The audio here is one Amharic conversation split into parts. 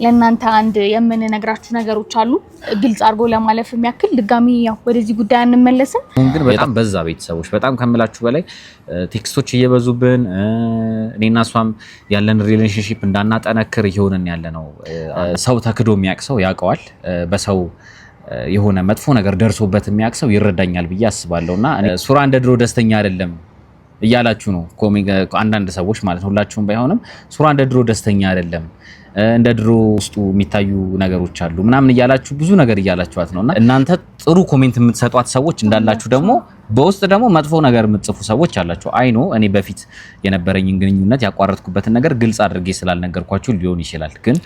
ለእናንተ አንድ የምንነግራችሁ ነገሮች አሉ ግልጽ አድርጎ ለማለፍ የሚያክል ድጋሚ ያው ወደዚህ ጉዳይ አንመለስም። ግን በጣም በዛ ቤተሰቦች በጣም ከምላችሁ በላይ ቴክስቶች እየበዙብን እኔና እሷም ያለን ሪሌሽንሺፕ እንዳናጠነክር እየሆነን ያለ ነው። ሰው ተክዶ የሚያቅሰው ያውቀዋል። በሰው የሆነ መጥፎ ነገር ደርሶበት የሚያቅሰው ይረዳኛል ብዬ አስባለሁና ሱራ እንደ ድሮ ደስተኛ አይደለም እያላችሁ ነው አንዳንድ ሰዎች ማለት ነው። ሁላችሁም ባይሆንም ሱራ እንደ ድሮ ደስተኛ አይደለም እንደ ድሮ ውስጡ የሚታዩ ነገሮች አሉ ምናምን እያላችሁ ብዙ ነገር እያላችኋት ነውና እናንተ ጥሩ ኮሜንት የምትሰጧት ሰዎች እንዳላችሁ ደግሞ በውስጥ ደግሞ መጥፎ ነገር የምትጽፉ ሰዎች አላችሁ። አይኖ እኔ በፊት የነበረኝን ግንኙነት ያቋረጥኩበትን ነገር ግልጽ አድርጌ ስላልነገርኳችሁ ሊሆን ይችላል። ግን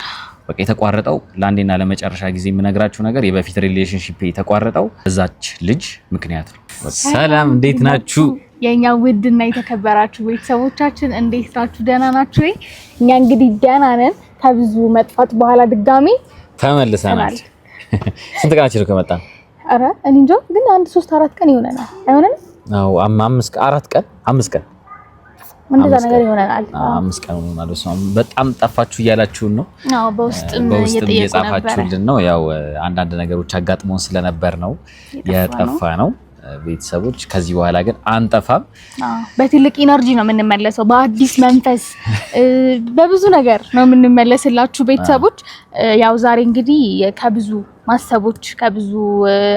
በቃ የተቋረጠው ለአንዴና ለመጨረሻ ጊዜ የምነግራችሁ ነገር የበፊት ሪሌሽንሺፕ የተቋረጠው እዛች ልጅ ምክንያት ነው። ሰላም እንዴት ናችሁ? የኛ ውድና የተከበራችሁ ቤተሰቦቻችን እንዴት ናችሁ? ደህና ናችሁ ወይ? እኛ እንግዲህ ደህና ነን። ከብዙ መጥፋት በኋላ ድጋሚ ተመልሰናል። ስንት ቀናችን ነው ከመጣን? አረ እኔ እንጃ ግን 1-3-4 ቀን ይሆነናል። አይሆንም? አዎ 5 ቀን እንደዛ ነገር ይሆነናል። 5 ቀን ሆኗል። በጣም ጠፋችሁ እያላችሁን ነው። አዎ በውስጥም እየጻፋችሁልን ነው። ያው አንዳንድ ነገሮች አጋጥመውን ስለነበር ነው የጠፋ ነው። ቤተሰቦች ከዚህ በኋላ ግን አንጠፋም። በትልቅ ኢነርጂ ነው የምንመለሰው፣ በአዲስ መንፈስ በብዙ ነገር ነው የምንመለስላችሁ ቤተሰቦች። ያው ዛሬ እንግዲህ ከብዙ ማሰቦች ከብዙ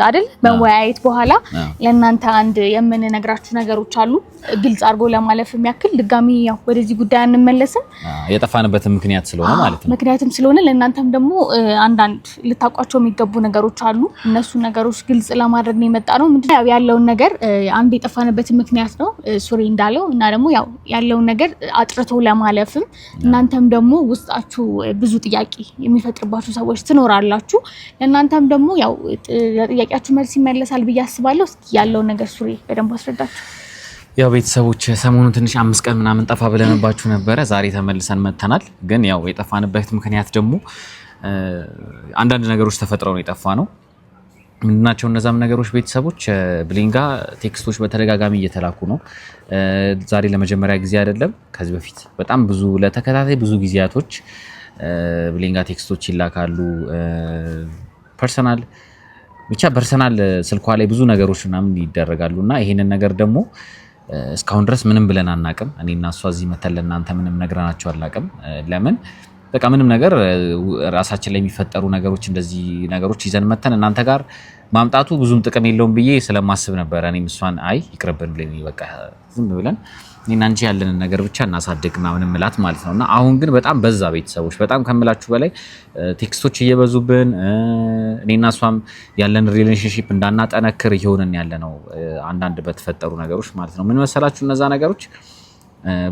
አይደል መወያየት በኋላ ለእናንተ አንድ የምንነግራችሁ ነገሮች አሉ ግልጽ አድርጎ ለማለፍ የሚያክል ድጋሚ ያው ወደዚህ ጉዳይ አንመለስም። የጠፋንበት ምክንያት ስለሆነ ማለት ነው። ምክንያቱም ስለሆነ ለእናንተም ደግሞ አንዳንድ ልታውቋቸው የሚገቡ ነገሮች አሉ። እነሱ ነገሮች ግልጽ ለማድረግ ነው የመጣ ነው። ምንድነው ያለውን ነገር አንድ የጠፋንበት ምክንያት ነው ሱሪ እንዳለው እና ደግሞ ያው ያለውን ነገር አጥርቶ ለማለፍም እናንተም ደግሞ ውስጣችሁ ብዙ ጥያቄ የሚፈጥርባችሁ ሰዎች ትኖራላችሁ። እናንተም ደግሞ ያው ጥያቄያችሁ መልስ ይመለሳል ብዬ አስባለሁ። እስኪ ያለውን ነገር ሱሪ በደንብ አስረዳችሁ። ያው ቤተሰቦች ሰሞኑን ትንሽ 5 ቀን ምናምን ጠፋ ብለንባችሁ ነበረ። ዛሬ ተመልሰን መተናል። ግን ያው የጠፋንበት ምክንያት ደግሞ አንዳንድ ነገሮች ተፈጥረው ነው የጠፋ ነው። ምንድናቸው እነዛም ነገሮች? ቤተሰቦች ብሌንጋ ቴክስቶች በተደጋጋሚ እየተላኩ ነው። ዛሬ ለመጀመሪያ ጊዜ አይደለም። ከዚህ በፊት በጣም ብዙ ለተከታታይ ብዙ ጊዜያቶች ብሌንጋ ቴክስቶች ይላካሉ። ፐርሰናል ስልኳ ላይ ብዙ ነገሮች ምናምን ይደረጋሉና ይሄንን ነገር ደግሞ እስካሁን ድረስ ምንም ብለን አናቅም። እኔና እሷ እዚህ መተን ለእናንተ ምንም ነግረናቸው አላቅም። ለምን በቃ ምንም ነገር ራሳችን ላይ የሚፈጠሩ ነገሮች እንደዚህ ነገሮች ይዘን መተን እናንተ ጋር ማምጣቱ ብዙም ጥቅም የለውም ብዬ ስለማስብ ነበር። እኔም እሷን ይቅርብን ብለን በቃ ዝም ብለን እኔና አንቺ ያለንን ነገር ብቻ እናሳድግና ምንም ምላት ማለት ነውና አሁን ግን በጣም በዛ ቤተሰቦች በጣም ከምላችሁ በላይ ቴክስቶች እየበዙብን እኔና እሷም ያለን ሪሌሽንሺፕ እንዳናጠነክር እየሆነን ያለ ነው። አንዳንድ በተፈጠሩ ነገሮች ማለት ነው። ምን መሰላችሁ? እነዛ ነገሮች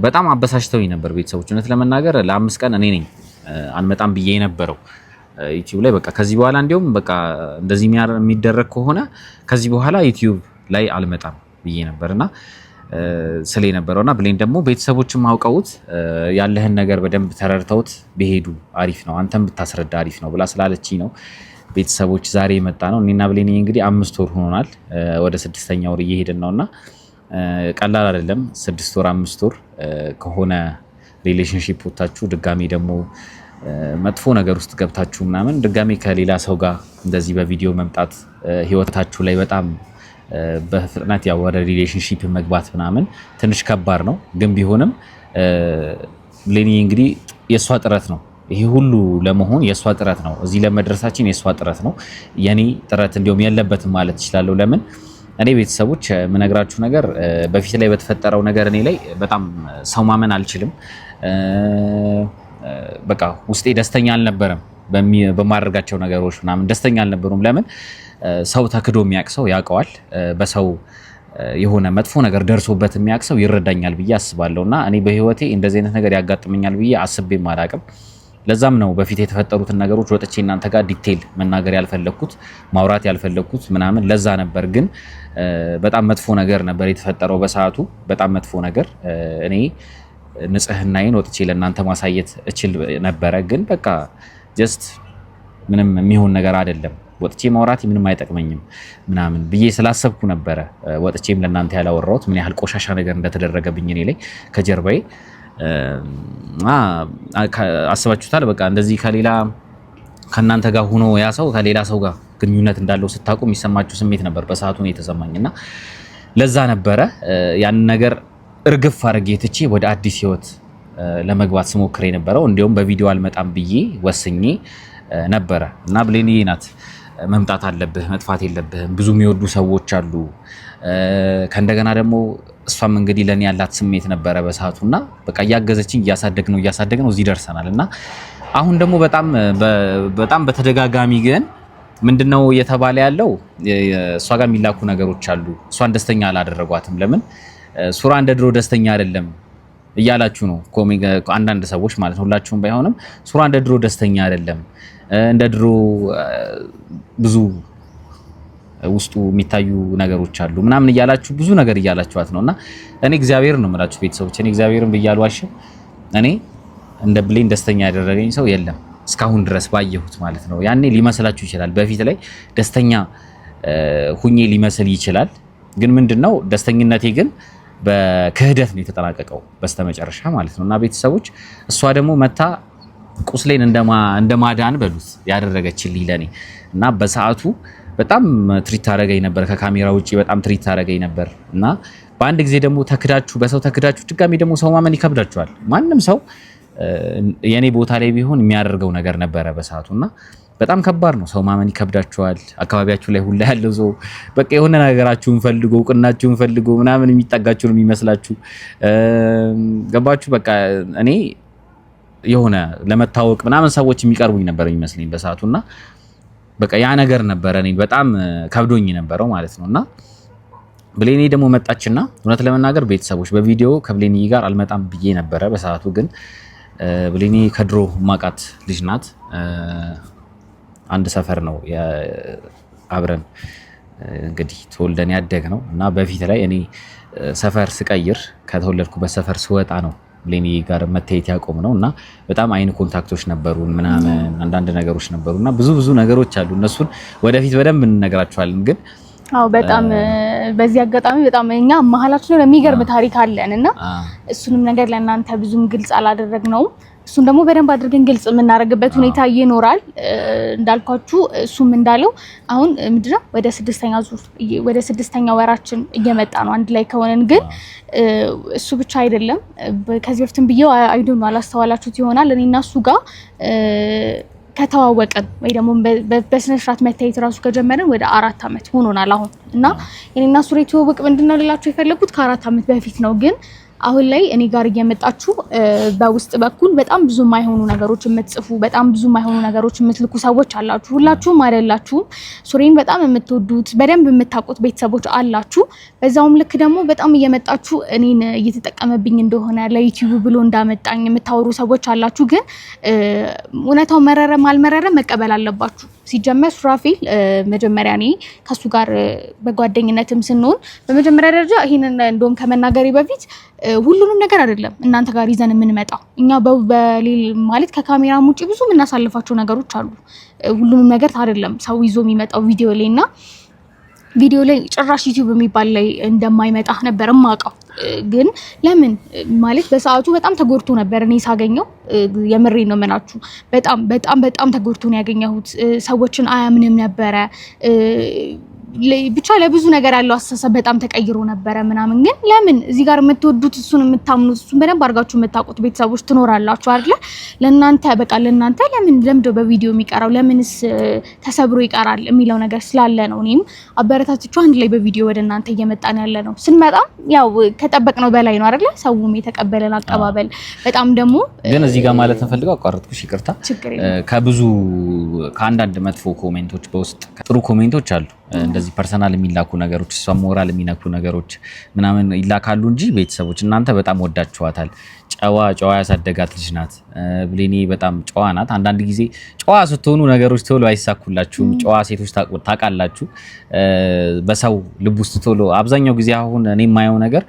በጣም አበሳጭተውኝ ነበር ቤተሰቦች። እውነት ለመናገር ለ5 ቀን እኔ ነኝ አንመጣም ብዬ የነበረው ዩቲዩብ ላይ። በቃ ከዚህ በኋላ እንዲያውም በቃ እንደዚህ የሚደረግ ከሆነ ከዚህ በኋላ ዩቲዩብ ላይ አልመጣም ብዬ ነበርና ስለ ነበረውና ብሌን ደግሞ ቤተሰቦችም አውቀውት ያለህን ነገር በደንብ ተረድተውት ቢሄዱ አሪፍ ነው፣ አንተም ብታስረዳ አሪፍ ነው ብላ ስላለችኝ ነው ቤተሰቦች ዛሬ የመጣ ነው። እኔና ብሌን እንግዲህ 5 ወር ሆኖናል። ወደ 6ኛ ወር እየሄድን ነውና ቀላል አይደለም። 6 ወር 5 ወር ከሆነ ሪሌሽንሺፕ ወጣችሁ ድጋሚ ደግሞ መጥፎ ነገር ውስጥ ገብታችሁ ምናምን ድጋሚ ከሌላ ሰው ጋር እንደዚህ በቪዲዮ መምጣት ህይወታችሁ ላይ በጣም በፍጥነት ያው ወደ ሪሌሽንሺፕ መግባት ምናምን ትንሽ ከባድ ነው። ግን ቢሆንም ለኔ እንግዲህ የሷ ጥረት ነው ይሄ ሁሉ ለመሆን የሷ ጥረት ነው። እዚህ ለመድረሳችን የሷ ጥረት ነው። የኔ ጥረት እንዲያውም የለበትም ማለት ይችላል። ለምን እኔ ቤተሰቦች የምነግራችሁ ነገር በፊት ላይ በተፈጠረው ነገር እኔ ላይ በጣም ሰው ማመን አልችልም። በቃ ውስጤ ደስተኛ አልነበረም። በማድረጋቸው ነገሮች ምናምን ደስተኛ አልነበሩም። ለምን ሰው ተክዶ የሚያቅሰው ያውቀዋል። በሰው የሆነ መጥፎ ነገር ደርሶበት የሚያቅሰው ይረዳኛል ብዬ አስባለሁና እኔ በህይወቴ እንደዚህ አይነት ነገር ያጋጥመኛል ብዬ አስቤም አላቅም። ለዛም ነው በፊት የተፈጠሩትን ነገሮች ወጥቼ እናንተ ጋር ዲቴል መናገር ያልፈለኩት ማውራት ያልፈለኩት ምናምን ለዛ ነበር። ግን በጣም መጥፎ ነገር ነበር የተፈጠረው በሰዓቱ በጣም መጥፎ ነገር። እኔ ንጽህናዬን ወጥቼ ለእናንተ ማሳየት እችል ነበረ። ግን በቃ ጀስት ምንም የሚሆን ነገር አይደለም ወጥቼ ማውራት ምንም አይጠቅመኝም ምናምን ብዬ ስላሰብኩ ነበረ ወጥቼም ለእናንተ ያላወራሁት ምን ያህል ቆሻሻ ነገር እንደተደረገብኝ እኔ ላይ ከጀርባዬ አስባችሁታል። በቃ እንደዚህ ከሌላ ከናንተ ጋር ሆኖ ያ ሰው ከሌላ ሰው ጋር ግንኙነት እንዳለው ስታውቁ የሚሰማችሁ ስሜት ነበር በሰዓቱ ነው የተሰማኝና ለዛ ነበረ ያን ነገር እርግፍ አድርጌ ትቼ ወደ አዲስ ህይወት ለመግባት ስሞክር የነበረው እንዲያውም በቪዲዮ አልመጣም ብዬ ወስኜ ነበረ እና ብሌኒ ናት መምጣት አለብህ መጥፋት የለብህም ብዙ የሚወዱ ሰዎች አሉ ከእንደገና ደግሞ እሷም እንግዲህ ለኔ ያላት ስሜት ነበረ በሰዓቱና በቃ ያገዘችኝ ያሳደግነው እዚህ ደርሰናልና አሁን ደግሞ በጣም በተደጋጋሚ ግን ምንድነው እየተባለ ያለው እሷ ጋር የሚላኩ ነገሮች አሉ እሷን ደስተኛ አላደረጓትም ለምን ሱራ እንደ ድሮ ደስተኛ አይደለም እያላችሁ ነው አንዳንድ ሰዎች ማለት ነው ሁላችሁም ባይሆንም ሱራ እንደ ድሮ ደስተኛ አይደለም እንደ ድሮ ብዙ ውስጡ የሚታዩ ነገሮች አሉ ምናምን እያላችሁ ብዙ ነገር እያላችኋት ነውና እኔ እግዚአብሔር ነው የምላችሁ ቤተሰቦች እኔ እግዚአብሔርን ብያሏሽ እኔ እንደ ብሌን ደስተኛ ያደረገኝ ሰው የለም እስካሁን ድረስ ባየሁት ማለት ነው ያኔ ሊመስላችሁ ይችላል በፊት ላይ ደስተኛ ሁኜ ሊመስል ይችላል ግን ምንድነው ደስተኝነቴ ግን በክህደት ነው የተጠናቀቀው በስተመጨረሻ ማለት ነውና ቤተሰቦች እሷ ደግሞ መታ ቁስሌን እንደማዳን በሉት ያደረገችልኝ ለኔ እና በሰዓቱ በጣም ትሪት ታረገኝ ነበር ከካሜራ ውጪ በጣም ትሪት ታረገኝ ነበር እና በአንድ ጊዜ ደግሞ በሰው ተክዳችሁ ድጋሚ ደግሞ ሰው ማመን ይከብዳችኋል ማንንም ሰው የኔ ቦታ ላይ ቢሆን የሚያደርገው ነገር ነበረ በሰዓቱና በጣም ከባድ ነው ሰው ማመን ይከብዳችኋል አካባቢያችሁ ላይ ሁሉ ያለው ሰው በቃ የሆነ ነገራችሁን ፈልጎ ቁናችሁን ፈልጎ ምናምን የሚጠጋችሁ ነው የሚመስላችሁ ገባችሁ በቃ እኔ የሆነ ለመታወቅ ምናምን ሰዎች የሚቀርቡኝ ነበር የሚመስለኝ በሰዓቱና በቃ ያ ነገር ነበር እኔ በጣም ከብዶኝ ነበረው ማለት ነውና ብሌኒ ደግሞ መጣችና እውነት ለመናገር ቤተሰቦች በቪዲዮ ከብሌኒ ጋር አልመጣም ብዬ ነበረ በሰዓቱ ግን ብሌኒ ከድሮ ማቃት ልጅ ናት አንድ ሰፈር ነው አብረን እንግዲህ ተወልደን ያደግ ነው እና በፊት ላይ እኔ ሰፈር ስቀይር ከተወለድኩበት ሰፈር ስወጣ ነው ብሌኒ ጋር መታየት ያቆም ነውና በጣም አይን ኮንታክቶች ነበሩን ምናምን አንዳንድ ነገሮች ነበሩና ብዙ ነገሮች አሉ እነሱን ወደፊት በደንብ እንነግራችኋለን ግን በጣም በዚህ አጋጣሚ በጣም እኛ መሀላችን የሚገርም ታሪክ አለንና እሱንም ነገር ለእናንተ ብዙም ግልጽ አላደረግነውም እሱን ደግሞ በደንብ አድርገን ግልጽ የምናደርግበት ሁኔታ ይኖራል እንዳልኳችሁ እሱም እንዳለው አሁን ምንድነው ወደ ስድስተኛ ወራችን እየመጣ ነው አንድ ላይ ከሆነን ግን እሱ ብቻ አይደለም ከዚህ በፊትም ብዬው አይዶን አላስተዋላችሁት ይሆናል እኔና እሱ ጋር ከተዋወቀን ወይ ደግሞ በስነ ስርዓት መታየት ራሱ ከጀመረን ወደ 4 አመት ሆኖናል አሁን እና የኔና እሱ ትውውቅ ምንድነው ልላችሁ የፈለኩት ከ4 አመት በፊት ነው ግን አሁን ላይ እኔ ጋር እየመጣችሁ በውስጥ በኩል በጣም ብዙ ማይሆኑ ነገሮች የምትጽፉ በጣም ብዙ ማይሆኑ ነገሮች የምትልኩ ሰዎች አላችሁ ሁላችሁም አይደላችሁም ሱሬን በጣም የምትወዱት በደንብ የምታውቁት ቤተሰቦች አላችሁ በዛውም ልክ ደግሞ በጣም እየመጣችሁ እኔን እየተጠቀመብኝ እንደሆነ ለዩቲዩብ ብሎ እንዳመጣኝ የምታወሩ ሰዎች አላችሁ ግን እውነታው መረረም አልመረረም መቀበል አለባችሁ ሲጀመር ሱራፌል መጀመሪያ እኔ ከሱ ጋር በጓደኝነትም ስንሆን በመጀመሪያ ደረጃ ይሄንን እንደውም ከመናገሬ በፊት ሁሉንም ነገር አይደለም እናንተ ጋር ይዘን የምንመጣው እኛ በሌል ማለት ከካሜራም ውጪ ብዙ የምናሳልፋቸው ነገሮች አሉ ሁሉንም ነገር አይደለም ሰው ይዞ የሚመጣው ቪዲዮ ላይ ጭራሽ ዩቲዩብ የሚባል ላይ እንደማይመጣ ነበር ማውቀው ግን ለምን ማለት በሰዓቱ በጣም ተጎርቶ ነበር እኔ ሳገኘው የምሬ ነው መናችሁ በጣም ተጎርቶ ነው ያገኘሁት ሰዎችን አያምንም ነበረ ብቻ ለብዙ ነገር ያለው አስተሳሰብ በጣም ተቀይሮ ነበር ምናምን ግን ለምን እዚህ ጋር የምትወዱት እሱን የምታምኑት እሱን በደንብ አድርጋችሁ የምታውቁት ቤተሰቦች ትኖራላችሁ አይደል ለእናንተ ለምን በቪዲዮ የሚቀራው ለምንስ ተሰብሮ ይቀራል የሚለው ነገር ስላለ ነው እኔም አበረታታችሁ አንድ ላይ በቪዲዮ ወደ እናንተ እየመጣን ያለ ነው ስንመጣ ያው ከጠበቅነው በላይ ነው አይደል ሰውም የተቀበለን አቀባበል በጣም ደግሞ ግን እዚህ ጋር ማለት ተፈልገው አቋርጥኩሽ ይቅርታ ከአንዳንድ መጥፎ ኮሜንቶች በውስጥ ጥሩ ኮሜንቶች አሉ እንደዚህ ፐርሰናል የሚላኩ ነገሮች እሷ ሞራል የሚነኩ ነገሮች ምናምን ይላካሉ እንጂ ቤተሰቦች እናንተ በጣም ወዳችኋታል ጨዋ ያሳደጋት ልጅ ናት ብሌኒ በጣም ጨዋ ናት አንዳንድ ጊዜ ጨዋ ስትሆኑ ነገሮች ቶሎ አይሳኩላችሁም ጨዋ ሴቶች ታቃላችሁ በሰው ልብ ውስጥ ቶሎ አብዛኛው ጊዜ አሁን እኔ የማየው ነገር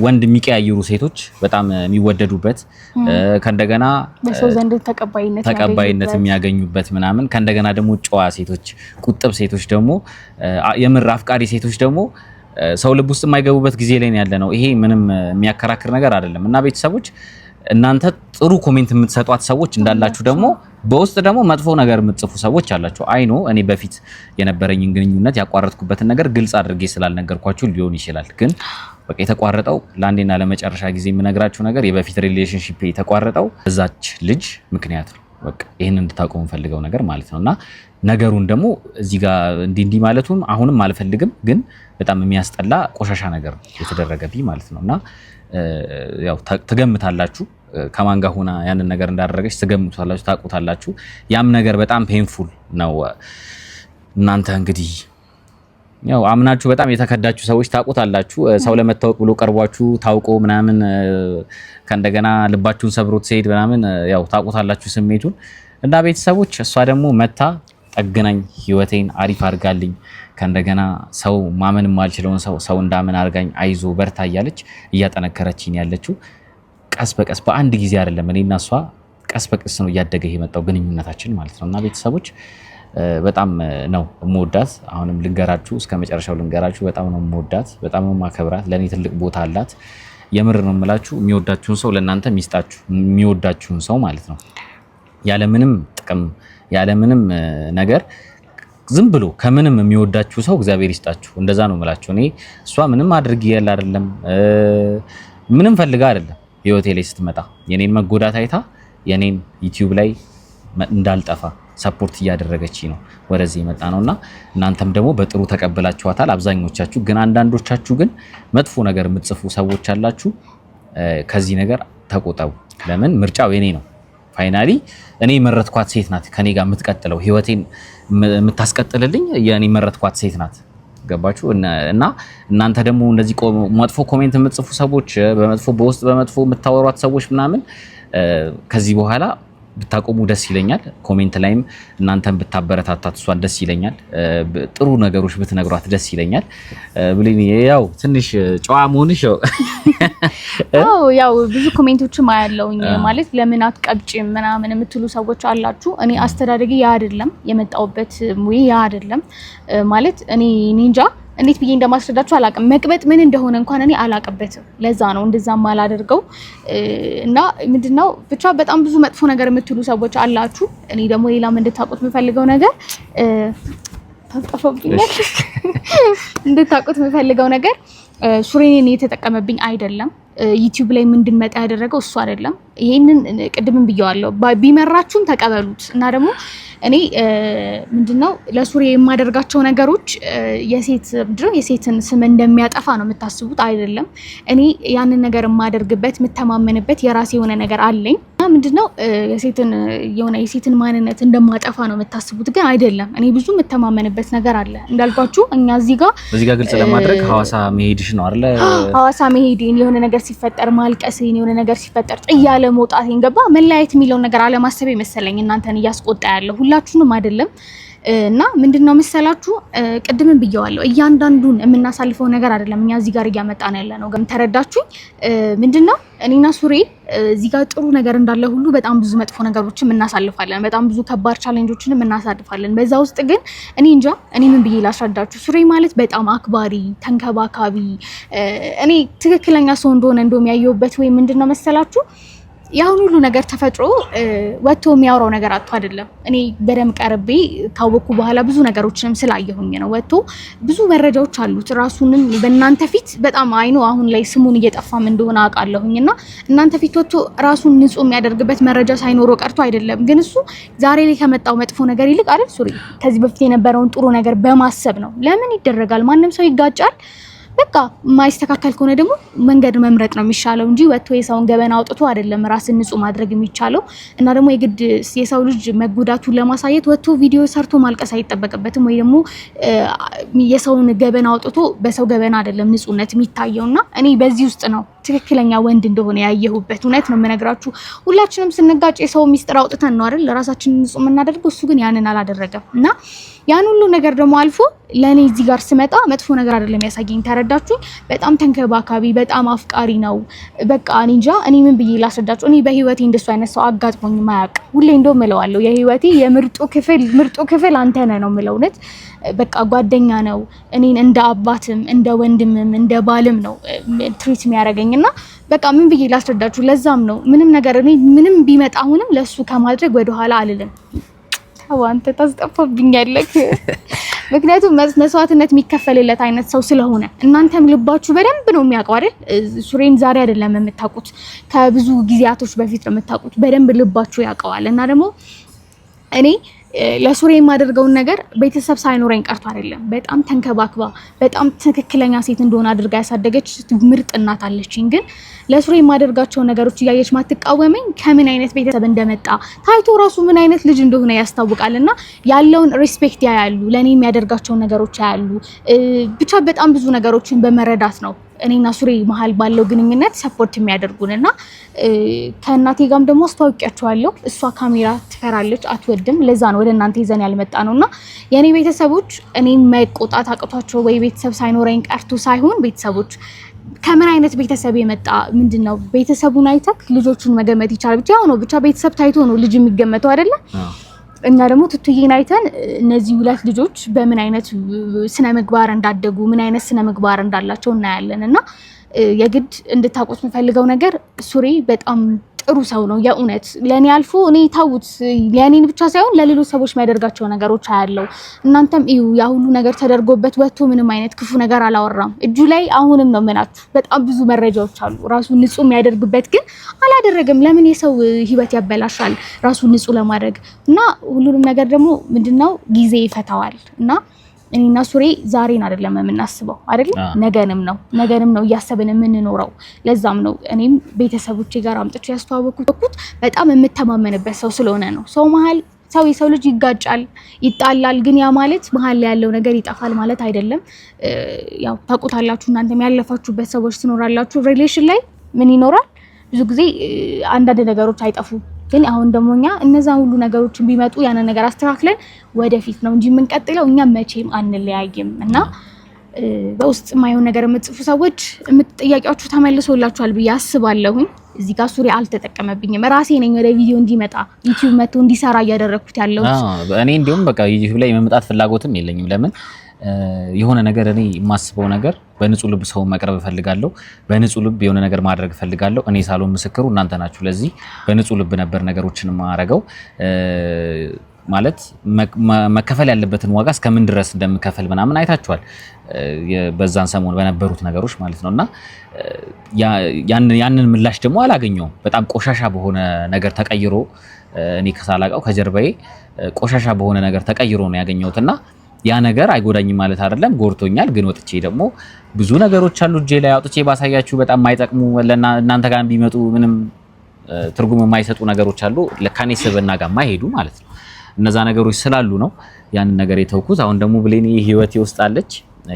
ወንድ የሚቀያየሩ ሴቶች በጣም የሚወደዱበት ከእንደገና በሰው ዘንድ ተቀባይነት የሚያገኙበት ምናምን ከእንደገና ደግሞ ጨዋ ሴቶች ቁጥብ ሴቶች ደግሞ የምር አፍቃሪ ሴቶች ደግሞ ሰው ልብ ውስጥ የማይገቡበት ጊዜ ላይ ያለ ነው ይሄ ምንም የሚያከራክር ነገር አይደለም እና ቤተሰቦች እናንተ ጥሩ ኮሜንት የምትሰጧት ሰዎች እንዳላችሁ ደግሞ በውስጥ ደግሞ መጥፎ ነገር የምትጽፉ ሰዎች አላችሁ። አይኖ እኔ በፊት የነበረኝን ግንኙነት ያቋረጥኩበትን ነገር ግልጽ አድርጌ ስላልነገርኳችሁ ሊሆን ይችላል። ግን በቃ የተቋረጠው ለአንዴና ለመጨረሻ ጊዜ የምነግራችሁ ነገር የበፊት ሪሌሽንሺፕ የተቋረጠው እዛች ልጅ ምክንያት ነው። በቃ ይሄን እንድታውቁ የምፈልገው ነገር ማለት ነውና ነገሩን ደግሞ እዚህ ጋር እንዲህ ማለቱን አሁንም አልፈልግም፣ ግን በጣም የሚያስጠላ ቆሻሻ ነገር የተደረገብኝ ማለት ነውና ያው ትገምታላችሁ ከማን ጋር ሆና ያንን ነገር እንዳደረገች ትገምታላችሁ፣ ታውቁታላችሁ። ያም ነገር በጣም ፔንፉል ነው። እናንተ እንግዲህ ያው አምናችሁ በጣም የተከዳችሁ ሰዎች ታውቁታላችሁ። ሰው ለመታወቅ ብሎ ቀርቧችሁ ታውቆ ምናምን ከእንደገና ልባችሁን ሰብሮት ሲሄድ ምናምን ያው ታውቁታላችሁ ስሜቱን። እና ቤተሰቦች እሷ ደግሞ መታ ጠግናኝ ህይወቴን አሪፍ አድርጋልኝ ከእንደገና ሰው ማመን የማልችለውን ሰው እንዳምን አድርጋኝ አይዞ በርታ እያለች እያጠነከረችኝ ያለችው ቀስ በቀስ በአንድ ጊዜ አይደለም። እኔና እሷ ቀስ በቀስ ነው እያደገ የመጣው ግንኙነታችን ማለት ነው። እና ቤተሰቦች በጣም ነው የምወዳት። አሁንም ልንገራችሁ፣ እስከ መጨረሻው ልንገራችሁ፣ በጣም ነው የምወዳት፣ በጣም ነው ማከብራት። ለኔ ትልቅ ቦታ አላት። የምር ነው የምላችሁ። የሚወዳችሁን ሰው ለእናንተ ሚስጣችሁ፣ የሚወዳችሁን ሰው ማለት ነው ያለምንም ጥቅም ያለምንም ነገር ዝም ብሎ ከምንም የሚወዳችሁ ሰው እግዚአብሔር ይስጣችሁ። እንደዛ ነው የምላችሁ። እኔ እሷ ምንም አድርጊ ያለ አይደለም፣ ምንም ፈልጋ አይደለም። ህይወቴ ላይ ስትመጣ የኔን መጎዳት አይታ የኔን ዩቲዩብ ላይ እንዳልጠፋ ሰፖርት እያደረገች ነው ወደዚህ የመጣ ነውና እናንተም ደግሞ በጥሩ ተቀበላችኋታል አብዛኞቻችሁ። ግን አንዳንዶቻችሁ ግን መጥፎ ነገር የምትጽፉ ሰዎች አላችሁ። ከዚህ ነገር ተቆጠቡ። ለምን ምርጫው የኔ ነው። ፋይናሊ እኔ መረጥኳት ሴት ናት ከኔ ጋር የምትቀጥለው ህይወቴን የምታስቀጥልልኝ የኔ መረጥኳት ሴት ናት። ገባችሁ? እና እናንተ ደግሞ እንደዚህ መጥፎ ኮሜንት የምትጽፉ ሰዎች፣ በመጥፎ በውስጥ በመጥፎ የምታወሯት ሰዎች ምናምን ከዚህ በኋላ ብታቆሙ ደስ ይለኛል። ኮሜንት ላይም እናንተን ብታበረታታት እሷን ደስ ይለኛል። ጥሩ ነገሮች ብትነግሯት ደስ ይለኛል። ብሌኒ ያው ትንሽ ጨዋ መሆንሽ ያው ብዙ ኮሜንቶችም አያለውኝ ማለት ለምን አትቀብጪም ምናምን የምትሉ ሰዎች አላችሁ። እኔ አስተዳደጊ ያ አይደለም፣ የመጣውበት ወይ ያ አይደለም ማለት እኔ እንጃ እንዴት ብዬ እንደማስረዳችሁ አላቅም። መቅበጥ ምን እንደሆነ እንኳን እኔ አላቅበትም። ለዛ ነው እንደዛም አላደርገው እና ምንድነው ብቻ በጣም ብዙ መጥፎ ነገር የምትሉ ሰዎች አላችሁ። እኔ ደግሞ ሌላም እንድታውቁት የምፈልገው ነገር እንድታውቁት የምፈልገው ነገር ሱሬን የተጠቀመብኝ አይደለም። ዩቲዩብ ላይ እንድንመጣ ያደረገው እሱ አይደለም። ይሄንን ቅድምም ብየዋለሁ። ቢመራችሁም ተቀበሉት እና ደግሞ እኔ ምንድነው ለሱሬ የማደርጋቸው ነገሮች የሴትን ስም እንደሚያጠፋ ነው የምታስቡት አይደለም። እኔ ያንን ነገር የማደርግበት የምተማመንበት የራሴ የሆነ ነገር አለኝ። ምንድነው የሴትን ማንነት እንደማጠፋ ነው የምታስቡት፣ ግን አይደለም። እኔ ብዙ የምተማመንበት ነገር አለ እንዳልኳችሁ። እኛ እዚህ ጋር ግልጽ ለማድረግ ሐዋሳ መሄድሽ ነው አይደለ? ሐዋሳ መሄድን፣ የሆነ ነገር ሲፈጠር ማልቀስን፣ የሆነ ነገር ሲፈጠር ጥያለ መውጣቴን ገባ መለያየት የሚለውን ነገር አለማሰብ መሰለኝ እናንተን እያስቆጣ ያለው፣ ሁላችሁንም አይደለም። እና ምንድነው መሰላችሁ ቅድምን ብየዋለሁ፣ እያንዳንዱን የምናሳልፈው ነገር አይደለም እኛ እዚህ ጋር እያመጣን ያለ ነው። ግን ተረዳችሁኝ? ምንድነው እኔና ሱሬ እዚህ ጋር ጥሩ ነገር እንዳለ ሁሉ በጣም ብዙ መጥፎ ነገሮችን እናሳልፋለን፣ በጣም ብዙ ከባድ ቻሌንጆችን እናሳልፋለን። በዛ ውስጥ ግን እኔ እንጃ እኔ ምን ብዬ ላስረዳችሁ። ሱሬ ማለት በጣም አክባሪ፣ ተንከባካቢ፣ እኔ ትክክለኛ ሰው እንደሆነ እንደውም ያየሁበት ወይ ምንድነው መሰላችሁ ያሁን ሁሉ ነገር ተፈጥሮ ወጥቶ የሚያወራው ነገር አጥቶ አይደለም። እኔ በደምብ ቀርቤ ካወኩ በኋላ ብዙ ነገሮችንም ስላየሁኝ ነው። ወጥቶ ብዙ መረጃዎች አሉት ራሱንም በእናንተ ፊት በጣም አይኑ አሁን ላይ ስሙን እየጠፋም እንደሆነ አውቃለሁኝና እናንተ ፊት ወጥቶ ራሱን ንጹህ የሚያደርግበት መረጃ ሳይኖረው ቀርቶ አይደለም። ግን እሱ ዛሬ ላይ ከመጣው መጥፎ ነገር ይልቅ አይደል ሱሪ ከዚህ በፊት የነበረውን ጥሩ ነገር በማሰብ ነው። ለምን ይደረጋል? ማንም ሰው ይጋጫል። በቃ ማይስተካከል ከሆነ ደግሞ መንገድ መምረጥ ነው የሚሻለው እንጂ ወጥቶ የሰውን ገበና አውጥቶ አይደለም ራስን ንጹህ ማድረግ የሚቻለው። እና ደግሞ የግድ የሰው ልጅ መጎዳቱን ለማሳየት ወጥቶ ቪዲዮ ሰርቶ ማልቀስ አይጠበቅበትም። ወይ ደግሞ የሰውን ገበና አውጥቶ በሰው ገበና አይደለም ንጹህነት የሚታየውና እኔ በዚህ ውስጥ ነው ትክክለኛ ወንድ እንደሆነ ያየሁበት። እውነት ነው የምነግራችሁ። ሁላችንም ስንጋጭ የሰው ሚስጥር አውጥተን ነው አይደል ራሳችንን ንጹህ የምናደርገው። እሱ ግን ያንን አላደረገም እና ያን ሁሉ ነገር ደግሞ አልፎ ለኔ እዚህ ጋር ስመጣ መጥፎ ነገር አይደለም ያሳየኝ። ተረዳችሁ? በጣም ተንከባካቢ፣ በጣም አፍቃሪ ነው። በቃ እኔ እንጃ እኔ ምን ብዬ ላስረዳችሁ። እኔ በህይወቴ እንደሱ አይነት ሰው አጋጥሞኝ ማያውቅ። ሁሌ እንደውም እለዋለሁ የህይወቴ የምርጡ ክፍል አንተ ነህ ነው የምለው እውነት። በቃ ጓደኛ ነው እኔን እንደ አባትም እንደ ወንድምም እንደ ባልም ነው ትሪት የሚያደርገኝና በቃ ምን ብዬ ላስረዳችሁ ለዛም ነው ምንም ነገር እኔ ምንም ቢመጣ አሁንም ለሱ ከማድረግ ወደ ኋላ አልልም አንተ ታስጠፋብኛለህ ምክንያቱም መስዋዕትነት የሚከፈልለት አይነት ሰው ስለሆነ እናንተም ልባችሁ በደንብ ነው የሚያውቀው አይደል ሱሬን ዛሬ አይደለም የምታውቁት ከብዙ ጊዜያቶች በፊት ነው የምታውቁት በደንብ ልባችሁ ያውቀዋል እና ደግሞ እኔ ለሱሬ የማደርገውን ነገር ቤተሰብ ሳይኖረኝ ቀርቶ አይደለም በጣም ተንከባክባ በጣም ትክክለኛ ሴት እንደሆነ አድርጋ ያሳደገች ምርጥ እናት አለችኝ ግን ለሱሬ የማደርጋቸው ነገሮች እያየች ማትቃወመኝ ከምን አይነት ቤተሰብ እንደመጣ ታይቶ ራሱ ምን አይነት ልጅ እንደሆነ ያስታውቃልና ያለውን ሪስፔክት ያያሉ ለኔ የሚያደርጋቸው ነገሮች ያያሉ ብቻ በጣም ብዙ ነገሮችን በመረዳት ነው እኔና ሱሬ መሃል ባለው ግንኙነት ሰፖርት የሚያደርጉንና ከእናቴ ጋርም ደግሞ አስተዋውቂያቸዋለሁ እሷ ካሜራ ትፈራለች አትወድም ለዛ ነው ወደ እናንተ ይዘን ያልመጣ ነውና የኔ ቤተሰቦች እኔ መቆጣት አቅቷቸው ወይ ቤተሰብ ሳይኖረኝ ቀርቶ ሳይሆን ቤተሰቦች ከምን አይነት ቤተሰብ የመጣ ምንድነው ቤተሰቡን አይተክ ልጆቹን መገመት ይቻላል ብቻ ነው ብቻ ቤተሰብ ታይቶ ነው ልጅ የሚገመተው አይደለ እና ደግሞ ትቱዬን አይተን እነዚህ ሁለት ልጆች በምን አይነት ስነ ምግባር እንዳደጉ ምን አይነት ስነ ምግባር እንዳላቸው እናያለንና የግድ እንድታውቁት የምፈልገው ነገር ሱሬ በጣም ጥሩ ሰው ነው የእውነት ለኔ አልፎ እኔ ታውት ለኔን ብቻ ሳይሆን ለሌሎች ሰዎች የሚያደርጋቸው ነገሮች አያለው እናንተም እዩ ያ ሁሉ ነገር ተደርጎበት ወጥቶ ምንም አይነት ክፉ ነገር አላወራም እጁ ላይ አሁንም ነው ምናችሁ በጣም ብዙ መረጃዎች አሉ ራሱን ንጹህ የሚያደርግበት ግን አላደረገም ለምን የሰው ህይወት ያበላሻል ራሱን ንጹህ ለማድረግ እና ሁሉንም ነገር ደግሞ ምንድነው ጊዜ ይፈታዋል እና እኔና ሱሬ ዛሬን አይደለም የምናስበው አይደል ነገንም ነው እያሰብን የምንኖረው ለዛም ነው እኔም ቤተሰቦቼ ጋር አምጥቼ ያስተዋወቅኩት በጣም የምተማመንበት ሰው ስለሆነ ነው ሰው መሃል የሰው ልጅ ይጋጫል ይጣላል ግን ያ ማለት መሃል ላይ ያለው ነገር ይጠፋል ማለት አይደለም ያው ታውቁታላችሁ እናንተም ያለፋችሁበት ሰዎች ትኖራላችሁ ሪሌሽን ላይ ምን ይኖራል ብዙ ጊዜ አንዳንድ ነገሮች አይጠፉም ግን አሁን ደሞኛ እነዛ ሁሉ ነገሮችን ቢመጡ ያነ ነገር አስተካክለን ወደፊት ነው እንጂ የምንቀጥለው እኛ መቼም አንለያይም እና በውስጥ ማይሆን ነገር የምትጽፉ ሰዎች የምትጠያቂያችሁ ተመልሶላችኋል ብዬ አስባለሁኝ እዚህ ጋር ሱሬ አልተጠቀመብኝም ራሴ ነኝ ወደ ቪዲዮ እንዲመጣ ዩቲዩብ መጥቶ እንዲሰራ ያደረኩት ያለው እኔ እንደውም በቃ ዩቲዩብ ላይ መምጣት ፍላጎትም የለኝም ለምን የሆነ ነገር እኔ የማስበው ነገር በንጹህ ልብ ሰው መቅረብ ፈልጋለሁ በንጹህ ልብ የሆነ ነገር ማድረግ ፈልጋለሁ እኔ ሳሎን ምስክሩ እናንተ ናችሁ ለዚህ በንጹህ ልብ ነበር ነገሮችን ማረጋው ማለት መከፈል ያለበትን ዋጋ እስከምን ድረስ እንደምከፈል ምናምን አይታችኋል በዛን ሰሞን በነበሩት ነገሮች ማለት ነውና ያንን ምላሽ ደግሞ አላገኘውም በጣም ቆሻሻ በሆነ ነገር ተቀይሮ እኔ ከሳላቀው ከጀርባዬ ቆሻሻ በሆነ ነገር ተቀይሮ ነው ያገኘሁትና ያ ነገር አይጎዳኝም ማለት አይደለም ጎርቶኛል ግን ወጥቼ ደግሞ ብዙ ነገሮች አሉ እጄ ላይ አውጥቼ ባሳያችሁ በጣም ማይጠቅሙ ለእናንተ ጋር ቢመጡ ምንም ትርጉም የማይሰጡ ነገሮች አሉ ለካኔ ሰበና ጋር ማይሄዱ ማለት ነው እነዛ ነገሮች ስላሉ ነው ያንን ነገር የተውኩት አሁን ደግሞ ብሌኒ ህይወቴ ውስጥ አለች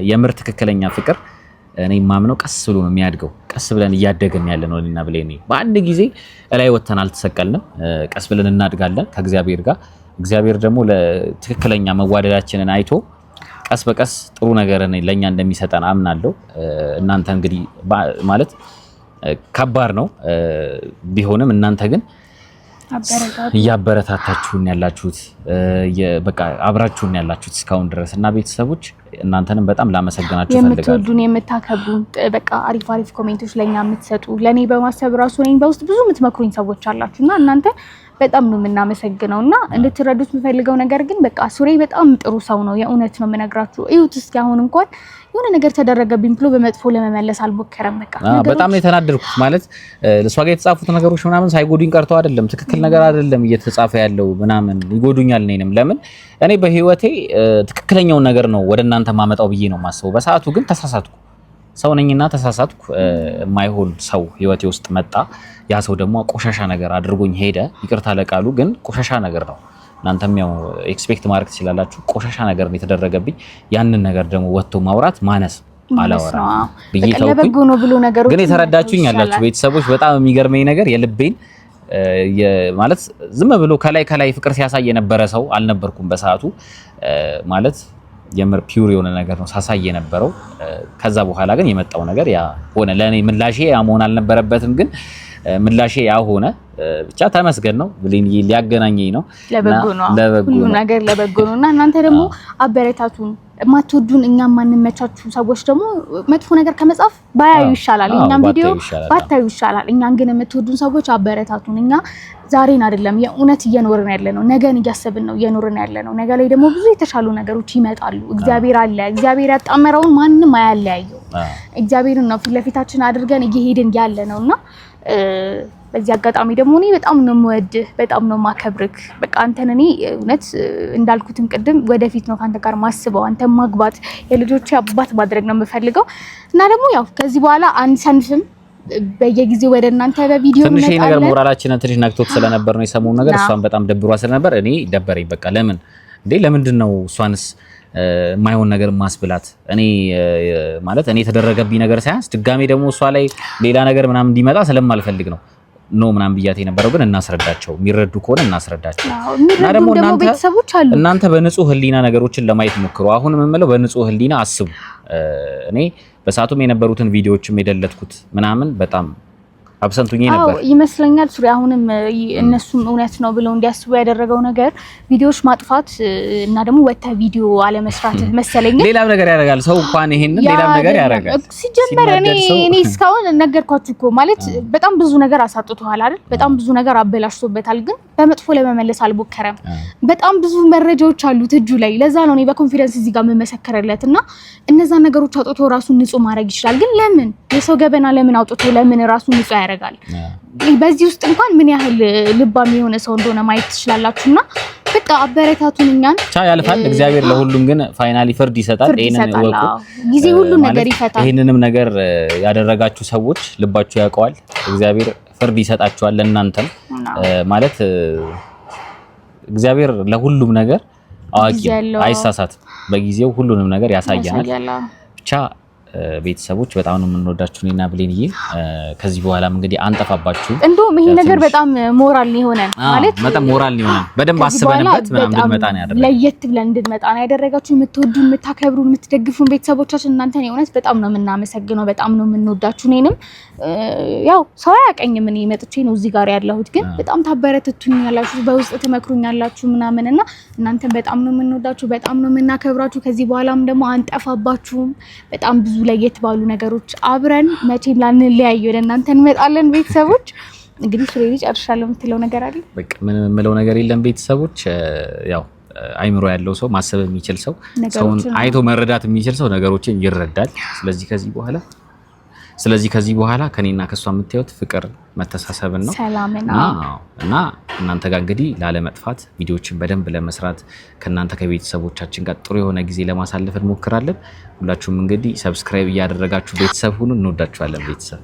የምር ትክክለኛ ፍቅር እኔ ማምነው ቀስ ብሎ ነው የሚያድገው ቀስ ብለን እያደገን ያለነው እና ብሌኒ በአንድ ጊዜ ላይ ወተን አልተሰቀልንም ቀስ ብለን እናድጋለን ከእግዚአብሔር ጋር እግዚአብሔር ደግሞ ለትክክለኛ መዋደዳችንን አይቶ ቀስ በቀስ ጥሩ ነገር ለኛ እንደሚሰጠን አምናለሁ እናንተ እንግዲህ ማለት ከባድ ነው ቢሆንም እናንተ ግን ያበረታታችሁን ያላችሁት በቃ አብራችሁን ያላችሁት እስካሁን ድረስ እና ቤተሰቦች እናንተንም በጣም ላመሰግናችሁ ፈልጋለሁ የምትወዱን የምታከብሩን በቃ አሪፍ ኮሜንቶች ለኛ የምትሰጡ ለኔ በማሰብ ራሱ ነኝ በውስጥ ብዙ የምትመክሩኝ ሰዎች አላችሁና እናንተ በጣም ነው የምናመሰግነውና እንድትረዱት የምፈልገው ነገር ግን በቃ ሱሬ በጣም ጥሩ ሰው ነው የእውነት ነው የምነግራችሁ እዩት እስኪ አሁን እንኳን የሆነ ነገር ተደረገብኝ ብሎ በመጥፎ ለመመለስ አልሞከረም በጣም ነው የተናደድኩት ማለት ለሷ ጋር የተጻፉት ነገሮች ምናምን ሳይጎዱኝ ቀርተው አይደለም ትክክል ነገር አይደለም እየተጻፈ ያለው ምናምን ይጎዱኛል ነኝም ለምን እኔ በህይወቴ ትክክለኛው ነገር ነው ወደ እናንተ ማመጣው ብዬ ነው ማስበው በሰዓቱ ግን ተሳሳትኩ ሰው ነኝና ተሳሳትኩ ማይሆን ሰው ህይወቴ ውስጥ መጣ ያ ሰው ደግሞ ቆሻሻ ነገር አድርጎኝ ሄደ ይቅርታ ለቃሉ ግን ቆሻሻ ነገር ነው እናንተም ያው ኤክስፔክት ማድረግ ትችላላችሁ ቆሻሻ ነገር ነው የተደረገብኝ ያንን ነገር ደግሞ ወጥቶ ማውራት ማነስ አላወራ ብዬ ተውኩኝ ነው ብሎ ነገሮች ግን የተረዳችሁኝ ያላችሁ ቤተሰቦች በጣም የሚገርመኝ ነገር የልቤን ማለት ዝም ብሎ ከላይ ፍቅር ሲያሳይ የነበረ ሰው አልነበርኩም በሰዓቱ ማለት የምር ፒውር የሆነ ነገር ነው ሳሳይ የነበረው ከዛ በኋላ ግን የመጣው ነገር ያ ሆነ ለኔ ምላሼ ያ መሆን አልነበረበትም ግን ምላሼ ያው ሆነ። ብቻ ተመስገን ነው ብሌን ሊያገናኘኝ ነው። ለበጎ ነው ሁሉ ነገር ለበጎ ነውና እናንተ ደግሞ አበረታቱን። ማትወዱን እኛም ማንመቻችሁ ሰዎች ደግሞ መጥፎ ነገር ከመጻፍ ባያዩ ይሻላል። እኛም ቪዲዮ ባታዩ ይሻላል። እኛን ግን የምትወዱን ሰዎች አበረታቱን። እኛ ዛሬን አይደለም የእውነት እየኖርን ያለነው ነገን እያሰብን ነው እየኖርን ያለነው። ነገ ላይ ደግሞ ብዙ የተሻሉ ነገሮች ይመጣሉ። እግዚአብሔር አለ። እግዚአብሔር ያጣመረውን ማንንም አያለያየው። እግዚአብሔርን ነው ፊት ለፊታችን አድርገን እየሄድን ያለነውና በዚህ አጋጣሚ ደግሞ እኔ በጣም ነው የምወድህ፣ በጣም ነው ማከብርክ። በቃ አንተን እኔ እውነት እንዳልኩትም ቅድም ወደፊት ነው ካንተ ጋር ማስበው አንተን ማግባት የልጆቼ አባት ማድረግ ነው የምፈልገው እና ደግሞ ያው ከዚህ በኋላ አንሰንፍም። በየጊዜው ወደ እናንተ በቪዲዮ ትንሽ ነገር ሞራላችንን ትንሽ ነክቶት ስለነበር ነው የሰሞኑ ነገር እሷን በጣም ደብሯ ስለነበር እኔ ደበረኝ። በቃ ለምንድን ነው እሷንስ ማይሆን ነገር ማስብላት? እኔ ማለት እኔ የተደረገብኝ ነገር ሳይንስ ድጋሜ ደግሞ እሷ ላይ ሌላ ነገር ምናምን እንዲመጣ ስለማልፈልግ ነው ምናምን ብያት የነበረው። ግን እናስረዳቸው፣ የሚረዱ ከሆነ እናስረዳቸው። እና ደግሞ እናንተ በንጹህ ህሊና ነገሮችን ለማየት ሞክሩ። አሁን የምመለው በንጹህ ህሊና አስቡ። እኔ በሰዓቱም የነበሩትን ቪዲዮዎችም የደለትኩት ምናምን በጣም አብሰንቱኝ ነበር ይመስለኛል። ሱሪ አሁንም እነሱም እውነት ነው ብለው እንዲያስቡ ያደረገው ነገር ቪዲዮዎች ማጥፋት እና ደግሞ ወጣ ቪዲዮ አለመስራት መሰለኝ። ሌላም ነገር ያደርጋል ሰው እንኳን ይሄንን ሌላም ነገር ያደርጋል። ሲጀመር እኔ እስካሁን ነገርኳችሁ እኮ ማለት በጣም ብዙ ነገር አሳጥቷል አይደል? በጣም ብዙ ነገር አበላሽቶበታል። ግን በመጥፎ ለመመለስ አልሞከረም። በጣም ብዙ መረጃዎች አሉት እጁ ላይ። ለዛ ነው እኔ በኮንፊደንስ እዚህ ጋር መመሰከረለትና እነዛ ነገሮች አውጥቶ ራሱን ንጹህ ማድረግ ይችላል። ግን ለምን የሰው ገበና ለምን አውጥቶ ለምን ራሱን ንጹህ ያደርጋል? በዚህ ውስጥ እንኳን ምን ያህል ልባም የሆነ ሰው እንደሆነ ማየት ትችላላችሁና በቃ አበረታቱን። እኛን ያልፋል እግዚአብሔር ለሁሉም ግን ፋይናሊ ፍርድ ይሰጣል። ይሄንን ወቁ። ጊዜ ሁሉ ነገር ይፈታል። ይሄንንም ነገር ያደረጋችሁ ሰዎች ልባችሁ ያውቀዋል። እግዚአብሔር ፍርድ ይሰጣችኋል። ለእናንተም ማለት እግዚአብሔር ለሁሉም ነገር አዋቂ አይሳሳትም። በጊዜው ሁሉንም ነገር ያሳያናል። ብቻ ቤተሰቦች በጣም ነው የምንወዳችሁ እኔና ብሌንዬ። ከዚህ በኋላም እንግዲህ አንጠፋባችሁ። እንደውም ይሄ ነገር በጣም ሞራል ነው የሆነን ማለት በጣም ሞራል ነው የሆነን። በደንብ አስበንበት ምናምን እንድንመጣ ነው ያደረጋችሁ። ለየት ብለን እንድንመጣ ነው ያደረጋችሁ። የምትወዱን፣ የምታከብሩን፣ የምትደግፉን ቤተሰቦቻችን እናንተን የእውነት በጣም ነው የምናመሰግነው። በጣም ነው የምንወዳችሁ። እኔንም ያው ሰው ያቀኝም እኔ መጥቼ ነው እዚህ ጋር ያለሁት፣ ግን በጣም ታበረታቱኛላችሁ፣ በውስጥ ትመክሩኛላችሁ ምናምንና እናንተን በጣም ነው የምንወዳችሁ፣ በጣም ነው የምናከብራችሁ። ከዚህ በኋላም ደግሞ አንጠፋባችሁም። በጣም ብዙ ለየት ባሉ ነገሮች አብረን መቼም ላንለያይ ወደ እናንተ እንመጣለን። ቤተሰቦች እንግዲህ ፍሬ ጨርሻለሁ የምትለው ነገር አለ? በቃ ምን የምለው ነገር የለም። ቤተሰቦች ያው አይምሮ ያለው ሰው ማሰብ የሚችል ሰው ሰውን አይቶ መረዳት የሚችል ሰው ነገሮችን ይረዳል። ስለዚህ ከዚህ በኋላ ከኔና ከሷ የምታዩት ፍቅር መተሳሰብን ነው ሰላምና እና እናንተ ጋር እንግዲህ ላለመጥፋት ቪዲዮዎችን በደንብ ለመስራት ከናንተ ከቤተሰቦቻችን ጋር ጥሩ የሆነ ጊዜ ለማሳለፍ እንሞክራለን። ሁላችሁም እንግዲህ ሰብስክራይብ እያደረጋችሁ ቤተሰብ ሁኑ። እንወዳችኋለን ቤተሰብ።